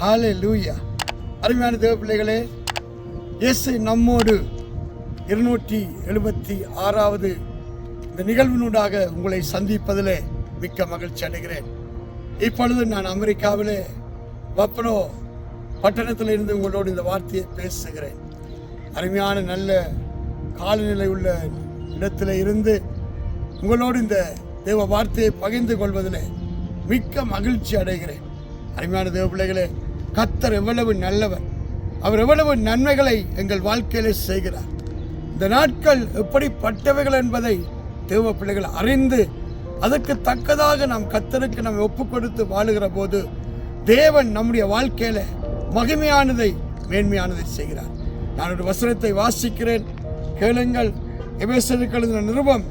ஹல்லேலூயா. அருமையான தேவ பிள்ளைகளே, இயேசு நம்மோடு 276வது இந்த நிகழ்வினூடாக உங்களை சந்திப்பதிலே மிக்க மகிழ்ச்சி அடைகிறேன். இப்பொழுது நான் அமெரிக்காவிலே பப்பனோ பட்டணத்தில் இருந்து உங்களோடு இந்த வார்த்தையை பேசுகிறேன். அருமையான நல்ல காலநிலை உள்ள இடத்துல இருந்து உங்களோடு இந்த தேவ வார்த்தையை பகிர்ந்து கொள்வதில் மிக்க மகிழ்ச்சி அடைகிறேன். அருமையான தேவ பிள்ளைகளே, கர்த்தர் எவ்வளவு நல்லவர், அவர் எவ்வளவு நன்மைகளை எங்கள் வாழ்க்கையிலே செய்கிறார். இந்த நாட்கள் எப்படிப்பட்டவைகள் என்பதை தேவ பிள்ளைகள் அறிந்து அதற்கு தக்கதாக நாம் கர்த்தருக்கு நாம் ஒப்பு கொடுத்து வாழுகிற போது தேவன் நம்முடைய வாழ்க்கையில மகிமையானதை மேன்மையானதை செய்கிறார். நான் ஒரு வசனத்தை வாசிக்கிறேன், கேளுங்கள். எபேசியருக்கு எழுதின நிருபம்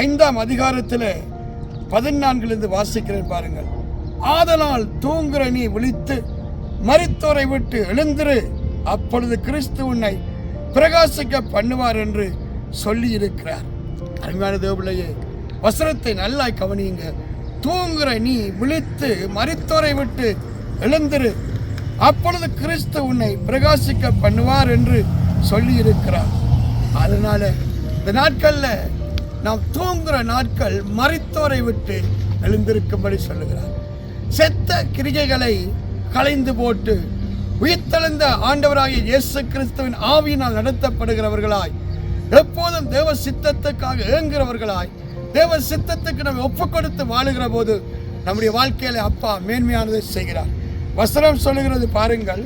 5ஆம் அதிகாரத்தில் 14 வாசிக்கிறேன், பாருங்கள். ஆதலால் தூங்குற நீ விழித்து மரித்தோரை விட்டு எழுந்திரு, அப்பொழுது கிறிஸ்து உன்னை பிரகாசிக்க பண்ணுவார் என்று சொல்லி இருக்கிறார். அருமையான தேவபிள்ளையே, வசனத்தை நல்லா கவனியுங்க. தூங்குற நீ விழித்து மரித்தோரை விட்டு எழுந்திரு, அப்பொழுது கிறிஸ்து உன்னை பிரகாசிக்க பண்ணுவார் என்று சொல்லி இருக்கிறார். அதனால இந்த நாட்கள்ல நாம் தூங்குற நாட்கள் மரித்தோரை விட்டு எழுந்திருக்கும்படி சொல்லுகிறார். செத்த கிரிகைகளை களைந்து போட்டு உயிர்த்தெழுந்த ஆண்டவராகிய இயேசு கிறிஸ்துவின் ஆவியினால் நடத்தப்படுகிறவர்களாய், எப்போதும் தேவ சித்தத்துக்காக ஏங்குகிறவர்களாய், தேவ சித்தத்துக்கு நம்ம ஒப்பு கொடுத்து வாழுகிற போது நம்முடைய வாழ்க்கையில அப்பா மேன்மையானதை செய்கிறார். வசனம் சொல்லுகிறது, பாருங்கள்.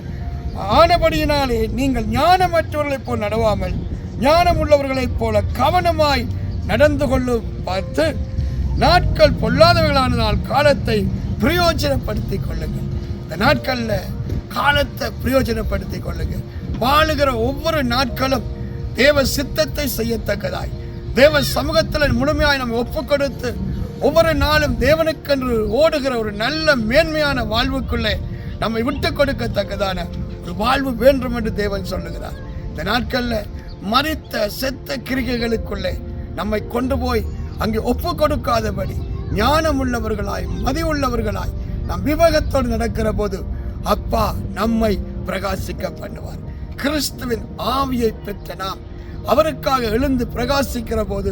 ஆனபடியினாலே நீங்கள் ஞானமற்றவர்களைப் போல் நடவாமல் ஞானம் உள்ளவர்களைப் போல கவனமாய் நடந்து கொள்ளும் பார்த்து நாட்கள் பொல்லாதவர்களானால் காலத்தை பிரயோஜனப்படுத்திக் கொள்ளுங்கள். இந்த நாட்கள்ல காலத்தை பிரயோஜனப்படுத்திக் கொள்ளுங்கள். வாழுகிற ஒவ்வொரு நாட்களும் தேவ சித்தத்தை செய்யத்தக்கதாய் தேவ சமூகத்தில் முழுமையாய் நம்ம ஒப்பு கொடுத்து ஒவ்வொரு நாளும் தேவனுக்கென்று ஓடுகிற ஒரு நல்ல மேன்மையான வாழ்வுக்குள்ளே நம்மை விட்டு கொடுக்கத்தக்கதான ஒரு வாழ்வு வேண்டும் என்று தேவன் சொல்லுகிறார். இந்த நாட்கள்ல மரித்த செத்த கிரிகைகளுக்குள்ளே நம்மை கொண்டு போய் அங்கே ஒப்பு கொடுக்காதபடி ஞானம் உள்ளவர்களாய் மதி உள்ளவர்களாய் நாம் விவேகத்தோடு நடக்கிற போது அப்பா நம்மை பிரகாசிக்க பண்ணுவார். கிறிஸ்துவின் ஆவியை பெற்ற நாம் அவருக்காக எழுந்து பிரகாசிக்கிற போது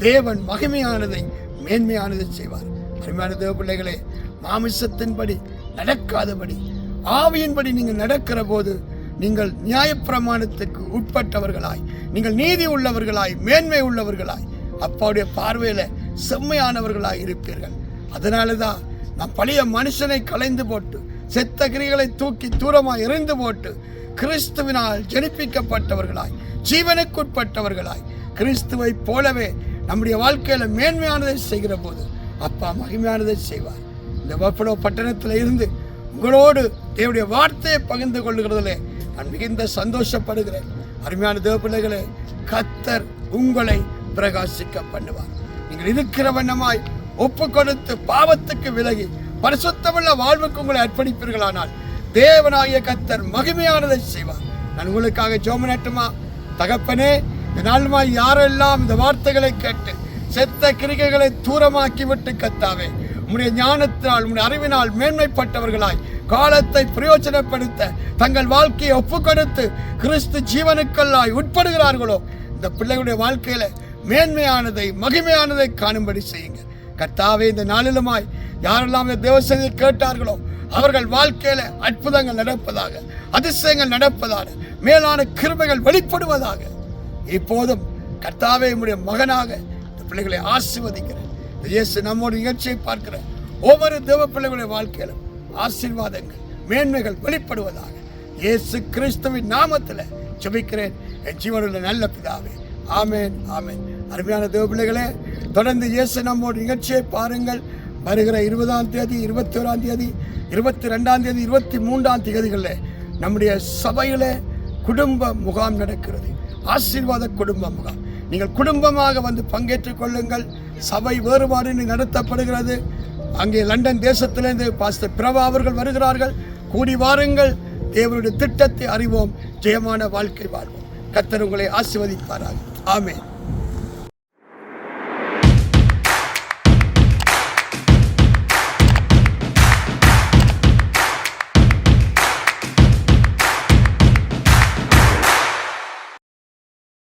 தேவன் மகிமையானதை மேன்மையானதை செய்வார். அருமையான தேவ பிள்ளைகளே, மாமிசத்தின்படி நடக்காதபடி ஆவியின்படி நீங்கள் நடக்கிற போது நீங்கள் நியாயப்பிரமாணத்துக்கு உட்பட்டவர்களாய், நீங்கள் நீதி உள்ளவர்களாய், மேன்மை உள்ளவர்களாய், அப்பாவுடைய பார்வையில செம்மையானவர்களாய் இருப்பீர்கள். அதனாலதான் நாம் பழைய மனுஷனை களைந்து போட்டு செத்த கிரிகளை தூக்கி தூரமாய் எறிந்து போட்டு கிறிஸ்துவினால் ஜனிப்பிக்கப்பட்டவர்களாய், ஜீவனுக்குட்பட்டவர்களாய், கிறிஸ்துவை போலவே நம்முடைய வாழ்க்கையில மேன்மையானதை செய்கிற போது அப்பா மகிமையானதை செய்வார். இந்த பப்பனோ பட்டணத்தில் இருந்து உங்களோடு தேவனுடைய வார்த்தையை பகிர்ந்து கொள்ளுகிறதிலே நான் மிகுந்த சந்தோஷப்படுகிறேன். அருமையான தேவ பிள்ளைகளே, கர்த்தர் உங்களை பிரகாசிக்க பண்ணுவார். நீங்கள் இருக்கிற வண்ணமாய் ஒப்பு கொடுத்து பாவத்துக்கு விலகி பரிசுத்தமுள்ள வாழ்வுக்கு உங்களை அர்ப்பணிப்பீர்களானால் தேவனாகிய கர்த்தர் மகிமையானதை செய்வார். நான் உங்களுக்காக ஜெபம் தகப்பனே, இந்த நாளுமாய் யாரெல்லாம் இந்த வார்த்தைகளை கேட்டு செத்த கிரிகைகளை தூரமாக்கி விட்டு கர்த்தாவே உம்முடைய ஞானத்தினால் உம்முடைய அறிவினால் மேன்மைப்பட்டவர்களாய் காலத்தை பிரயோஜனப்படுத்த தங்கள் வாழ்க்கையை ஒப்பு கொடுத்து கிறிஸ்து ஜீவனுக்கல்லாய் உட்படுகிறார்களோ இந்த பிள்ளைகளுடைய வாழ்க்கையில மேன்மையானதை மகிமையானதை காணும்படி செய்யுங்க கர்த்தாவே. இந்த நாளிலுமாய் யாரெல்லாம் இந்த தேவ செய்தியை கேட்டார்களோ அவர்கள் வாழ்க்கையில அற்புதங்கள் நடப்பதாக, அதிசயங்கள் நடப்பதாக, மேலான கிருபைகள் வெளிப்படுவதாக. இப்போதும் கர்த்தாவே உம்முடைய மகனாக இந்த பிள்ளைகளை ஆசீர்வதிக்கிறேன். இயேசு நம்மோட நிகழ்ச்சியை பார்க்கிற ஒவ்வொரு தேவ பிள்ளைகளுடைய வாழ்க்கையிலும் ஆசீர்வாதங்கள் மேன்மைகள் வெளிப்படுவதாக இயேசு கிறிஸ்துவின் நாமத்தில் ஜெபிக்கிறேன் என் ஜீவனுள்ள நல்ல பிதாவே, ஆமேன் ஆமேன். அருமையான தேவ பிள்ளைகளே, தொடர்ந்து இயேசு நம்மோட நிகழ்ச்சியை பாருங்கள். வருகிற 20ஆம் தேதி, 21ஆம் தேதி, 22ஆம் தேதி, 23ஆம் தேதிகளில் நம்முடைய சபையில குடும்ப முகாம் நடக்கிறது. ஆசீர்வாத குடும்ப முகாம். நீங்கள் குடும்பமாக வந்து பங்கேற்றுக் கொள்ளுங்கள். சபை வேறுபாடு நடத்தப்படுகிறது. அங்கே லண்டன் தேசத்திலிருந்து பாஸ்டர் பிரபா அவர்கள் வருகிறார்கள். கூடி வாருங்கள், தேவனுடைய திட்டத்தை அறிவோம், ஜெயமான வாழ்க்கை வாழ்வோம். கர்த்தர் உங்களை ஆசீர்வதிப்பாராக. ஆமென்.